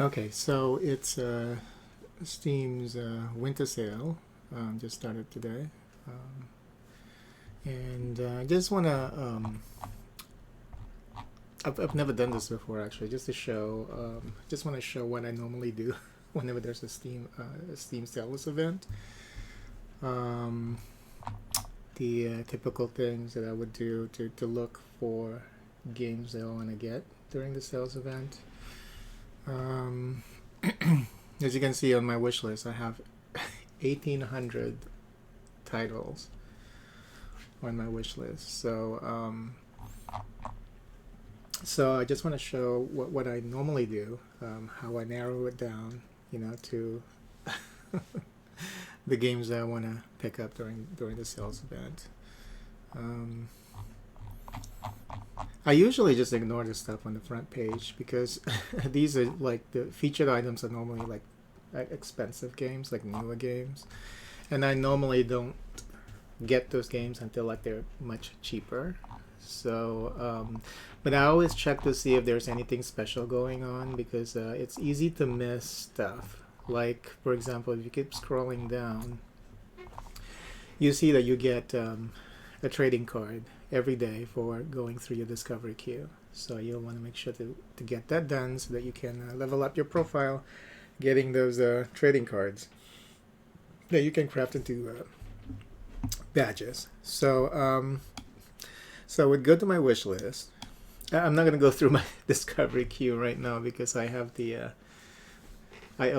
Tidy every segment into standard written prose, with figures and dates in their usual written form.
Okay, so it's Steam's winter sale. Just started today. Um, and I just want to. I've never done this before actually, just to show. Just want to show what I normally do whenever there's a Steam sales event. Um, the typical things that I would do to look for games that I want to get during the sales event. Um, as you can see on my wish list, I have 1,800 titles on my wish list. So I just want to show what I normally do, how I narrow it down, to the games that I want to pick up during the sales event. Um, I usually just ignore the stuff on the front page because these are like the featured items are normally like expensive games, like newer games, and I normally don't get those games until like they're much cheaper. But I always check to see if there's anything special going on because it's easy to miss stuff. Like for example, if you keep scrolling down, you see that you get a trading card every day for going through your discovery queue. So you'll want to make sure to get that done so that you can level up your profile, getting those trading cards that you can craft into badges. So I would go to my wish list. I'm not going to go through my discovery queue right now because I have I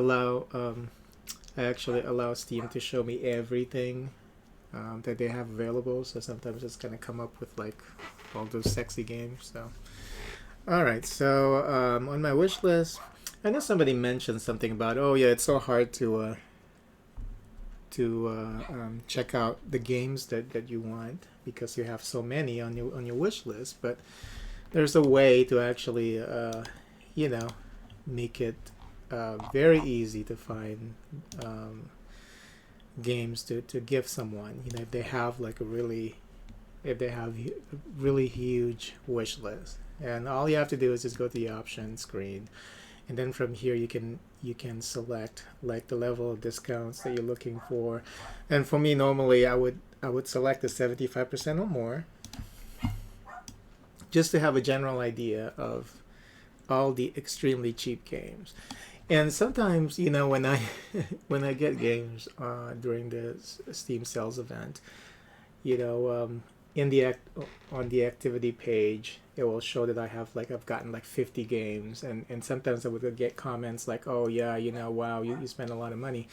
actually allow Steam to show me everything that they have available. So sometimes it's going to come up with like all those sexy games. So, all right. So on my wish list, I know somebody mentioned something about, oh yeah, it's so hard to check out the games that you want because you have so many on your wish list. But there's a way to actually make it very easy to find games to give someone. If they have like if they have a really huge wish list, and all you have to do is just go to the options screen, and then from here you can select like the level of discounts that you're looking for. And for me, normally I would select the 75% or more, just to have a general idea of all the extremely cheap games. And sometimes, when I when I get games during the Steam sales event, you know, um, in on the activity page, it will show that I've gotten like 50 games, and sometimes I would get comments like, "Oh yeah, wow, you spent a lot of money,"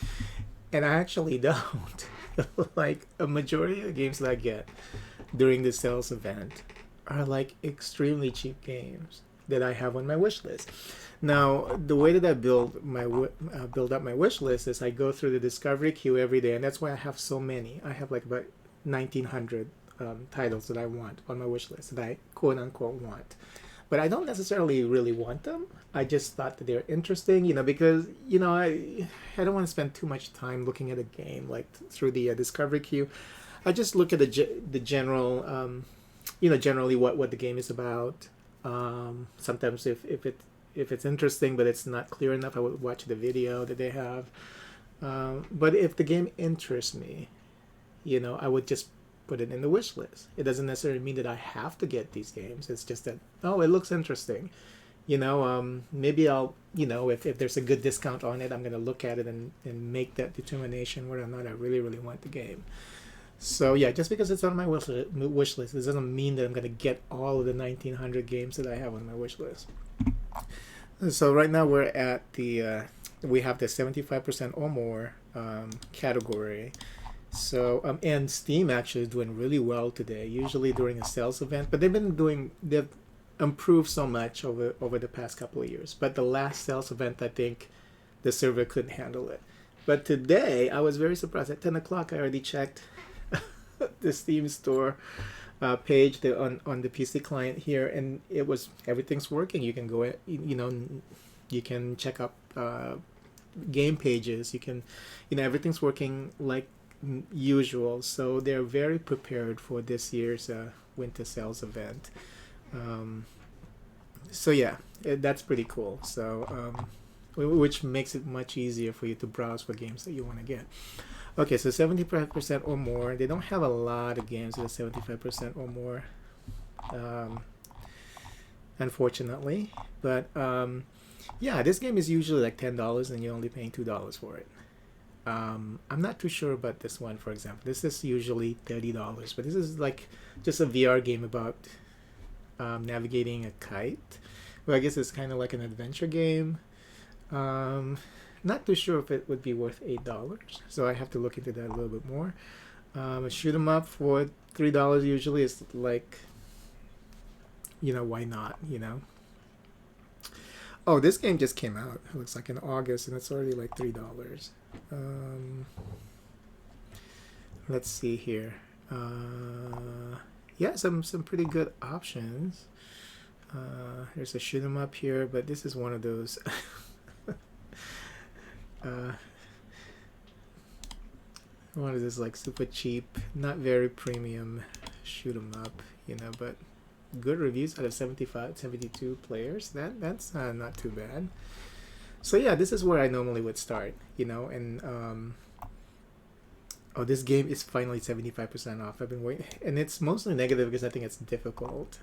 and I actually don't. Like a majority of the games that I get during the sales event are like extremely cheap games that I have on my wish list. Now, the way that I build up my wish list is I go through the discovery queue every day, and that's why I have so many. I have like about 1,900 titles that I want on my wish list that I quote unquote want, but I don't necessarily really want them. I just thought that they're interesting, because I don't want to spend too much time looking at a game like through the discovery queue. I just look at the general, generally what the game is about. Sometimes if it's interesting but it's not clear enough, I would watch the video that they have. But if the game interests me, I would just put it in the wish list. It doesn't necessarily mean that I have to get these games. It's just that, oh, it looks interesting. Maybe I'll, if there's a good discount on it, I'm going to look at it and make that determination whether or not I really, really want the game. So yeah, just because it's on my wish list, it doesn't mean that I'm going to get all of the 1,900 games that I have on my wish list. So right now we're at we have the 75% or more category. So and Steam actually is doing really well today. Usually during a sales event, but they've improved so much over the past couple of years. But the last sales event, I think the server couldn't handle it. But today I was very surprised. At 10 o'clock, I already checked the Steam store page on the PC client here, and everything's working. You can go, you can check up game pages. You can, everything's working like usual. So they're very prepared for this year's winter sales event. So yeah, that's pretty cool. So which makes it much easier for you to browse for games that you want to get. Okay, so 75% or more. They don't have a lot of games that are 75% or more, unfortunately. But yeah, this game is usually like $10 and you're only paying $2 for it. I'm not too sure about this one, for example. This is usually $30, but this is like just a VR game about navigating a kite. Well, I guess it's kind of like an adventure game. Not too sure if it would be worth $8, so I have to look into that a little bit more. A shoot 'em up for $3 usually is like, why not? Oh, this game just came out. It looks like in August, and it's already like $3. Let's see here. Yeah, some pretty good options. There's a shoot 'em up here, but this is one of those. One of those like super cheap, not very premium shoot 'em up, but good reviews out of 72 players. That's not too bad. So yeah, this is where I normally would start, and oh, this game is finally 75% off. I've been waiting, and it's mostly negative because I think it's difficult.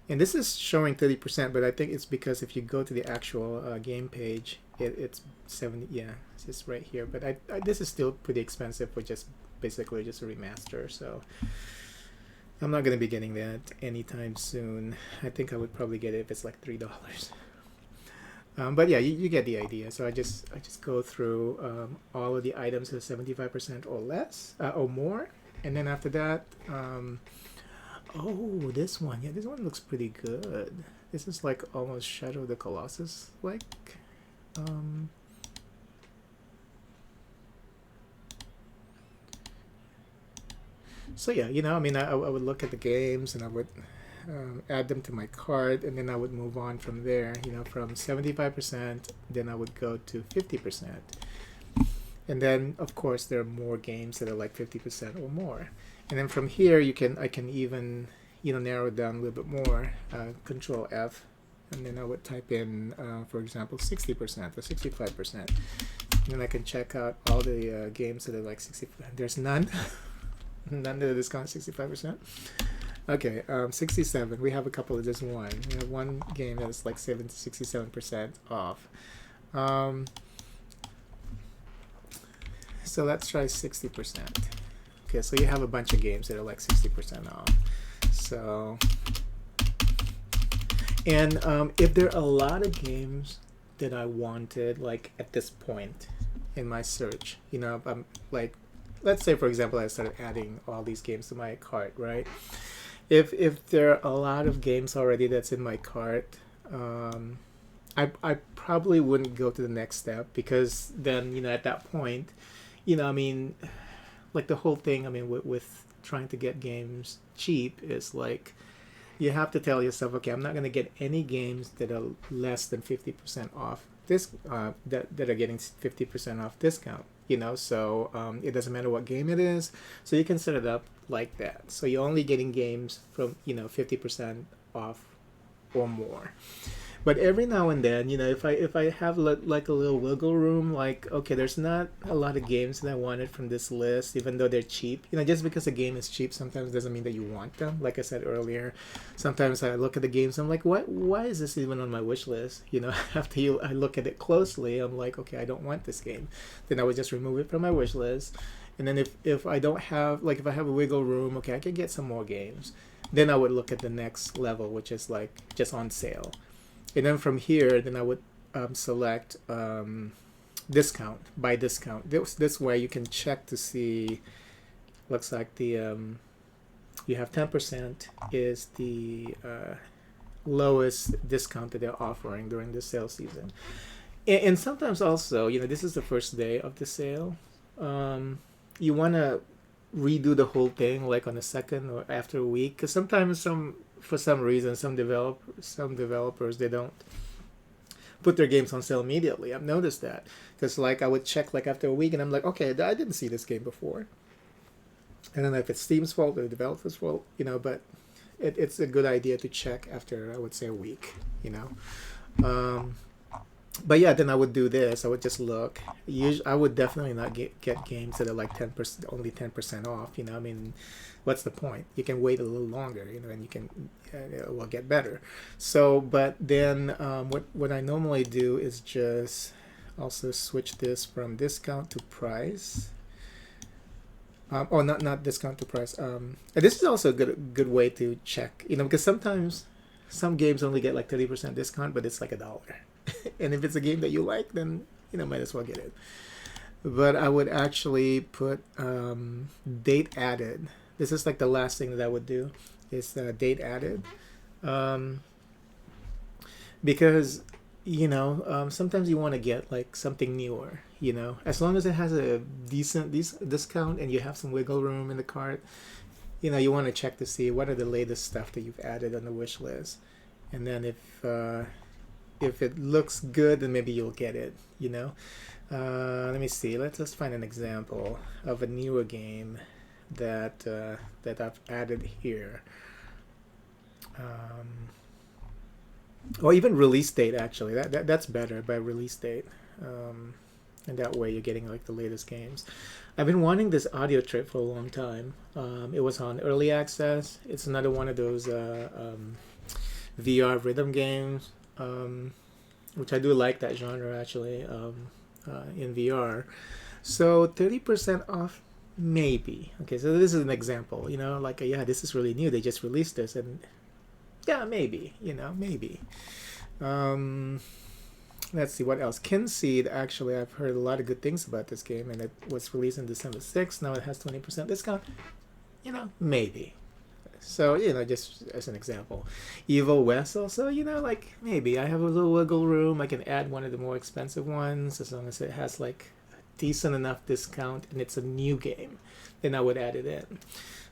And this is showing 30%, but I think it's because if you go to the actual game page, it's 70. Yeah, it's just right here. But I this is still pretty expensive for basically just a remaster. So I'm not gonna be getting that anytime soon. I think I would probably get it if it's like $3. But yeah, you get the idea. So I just go through all of the items that are 75% or less or more, and then after that. Oh, this one. Yeah, this one looks pretty good. This is like almost Shadow of the Colossus like. So yeah, I would look at the games and I would add them to my cart, and then I would move on from there. From 75%, then I would go to 50%. And then, of course, there are more games that are like 50% or more. And then from here, I can even, narrow it down a little bit more. Control F, and then I would type in, for example, 60% or 65%. And then I can check out all the games that are like 65. There's none, none that are discounted 65%. Okay, 67. We have a couple of this one. We have one game that is like 67% off. So let's try 60%. Okay, so you have a bunch of games that are like 60% off. So, and if there are a lot of games that I wanted, like at this point in my search, I'm like, let's say for example, I started adding all these games to my cart, right? If there are a lot of games already that's in my cart, I probably wouldn't go to the next step, because then at that point, like the whole thing, with trying to get games cheap is like, you have to tell yourself, okay, I'm not going to get any games that are less than 50% off this, that are getting 50% off discount, so it doesn't matter what game it is. So you can set it up like that. So you're only getting games from, 50% off or more. But every now and then, if I have like a little wiggle room, like, okay, there's not a lot of games that I wanted from this list, even though they're cheap. Just because a game is cheap sometimes doesn't mean that you want them. Like I said earlier, sometimes I look at the games, I'm like, why is this even on my wish list? After I look at it closely, I'm like, okay, I don't want this game. Then I would just remove it from my wish list. And then if I don't have, like, if I have a wiggle room, okay, I can get some more games. Then I would look at the next level, which is like just on sale. And then from here, then I would select discount, by discount. This way you can check to see, looks like the, you have 10% is the lowest discount that they're offering during the sale season. And sometimes also, this is the first day of the sale. You want to redo the whole thing like on the second or after a week, because sometimes for some reason some developers, they don't put their games on sale immediately. I've noticed that, because like I would check like after a week and I'm like, okay, I didn't see this game before. And then if it's Steam's fault or the developer's fault, but it's a good idea to check after, I would say, a week. Um, but yeah, then I would do this. I would just look. Usually, I would definitely not get games that are like 10%, only 10% off. I mean, what's the point? You can wait a little longer, and you can, it will get better. So, but then what I normally do is just also switch this from discount to price. Not discount to price. And this is also a good way to check, because sometimes some games only get like 30% discount, but it's like $1. And if it's a game that you like, then might as well get it. But I would actually put date added. This is like the last thing that I would do is date added, um, because sometimes you want to get like something newer. As long as it has a decent discount and you have some wiggle room in the cart, you want to check to see what are the latest stuff that you've added on the wish list, and then if it looks good, then maybe you'll get it. Let me see. Let's find an example of a newer game that I've added here. Or even release date, actually. That's better, by release date. And that way you're getting like the latest games. I've been wanting this audio trip for a long time. It was on early access. It's another one of those VR rhythm games, which I do like that genre actually, in VR. So 30% off, maybe. Okay, so this is an example. Like yeah, this is really new. They just released this, and yeah, maybe. Maybe. Um, let's see what else. Kinseed, actually, I've heard a lot of good things about this game, and it was released on December 6th. Now it has 20% discount. Maybe. So, just as an example. Evil West also, like maybe I have a little wiggle room. I can add one of the more expensive ones as long as it has like decent enough discount and it's a new game. Then I would add it in.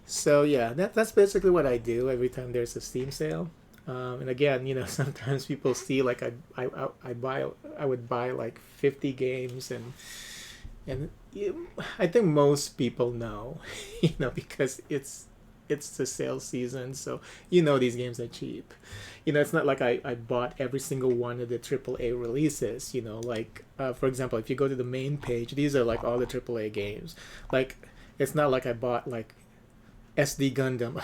So yeah, that's basically what I do every time there's a Steam sale. And again, sometimes people see like I would buy like 50 games, and I think most people know, because it's the sales season, so these games are cheap. It's not like I bought every single one of the AAA releases. Like for example, if you go to the main page, these are like all the AAA games. Like it's not like I bought like SD Gundam.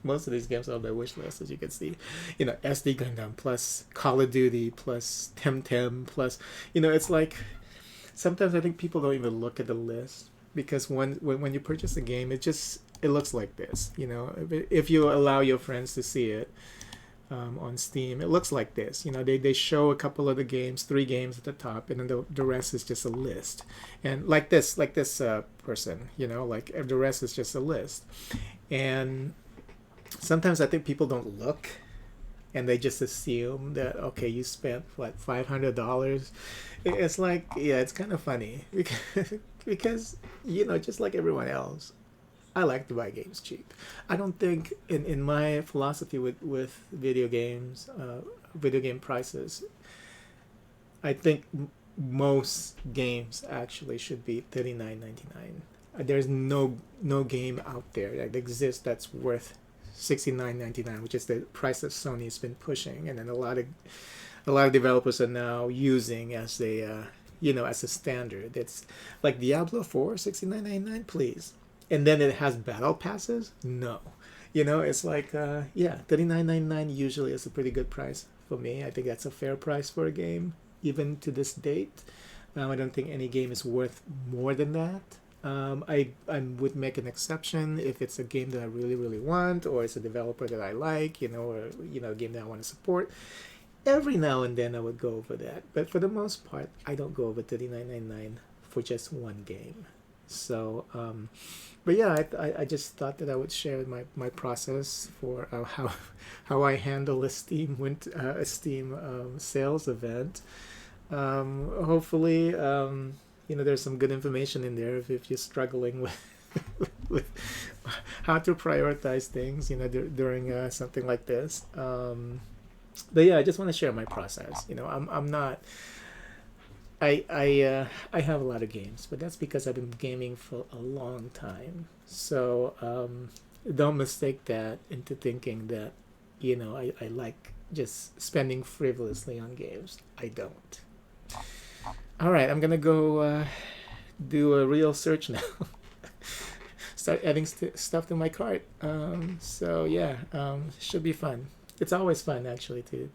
Most of these games are on my wish list, as you can see. SD Gundam plus Call of Duty plus Temtem plus, it's like sometimes I think people don't even look at the list, because when you purchase a game, it looks like this. If you allow your friends to see it on Steam, it looks like this. They show a couple of the games, 3 games at the top, and then the rest is just a list. And like this person, like the rest is just a list. And sometimes I think people don't look, and they just assume that okay, you spent what, $500. It's like, yeah, it's kind of funny because just like everyone else, I like to buy games cheap. I don't think in my philosophy with video games, video game prices, I think most games actually should be $39.99. There's no game out there that exists that's worth $69.99, which is the price that Sony's been pushing, and then a lot of developers are now using as as a standard. It's like Diablo 4, $69.99, please. And then it has battle passes? No. It's like yeah, $39.99 usually is a pretty good price for me. I think that's a fair price for a game, even to this date. I don't think any game is worth more than that. I would make an exception if it's a game that I really, really want, or it's a developer that I like, or a game that I want to support. Every now and then I would go over that, but for the most part, I don't go over $39.99 for just one game. So, but yeah, I just thought that I would share my process for how I handle a Steam sales event. Hopefully, there's some good information in there if you're struggling with how to prioritize things, during something like this. But yeah, I just want to share my process. I'm not. I have a lot of games, but that's because I've been gaming for a long time. So don't mistake that into thinking that I like just spending frivolously on games. I don't. All right, I'm gonna go do a real search now. Start adding stuff to my cart. So yeah, should be fun. It's always fun actually to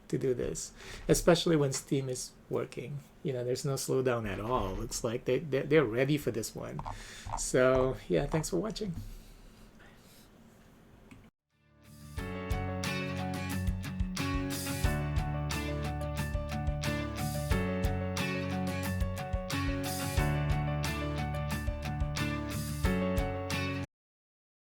do this, especially when Steam is working. There's no slowdown at all. Looks like they're ready for this one. So yeah, thanks for watching.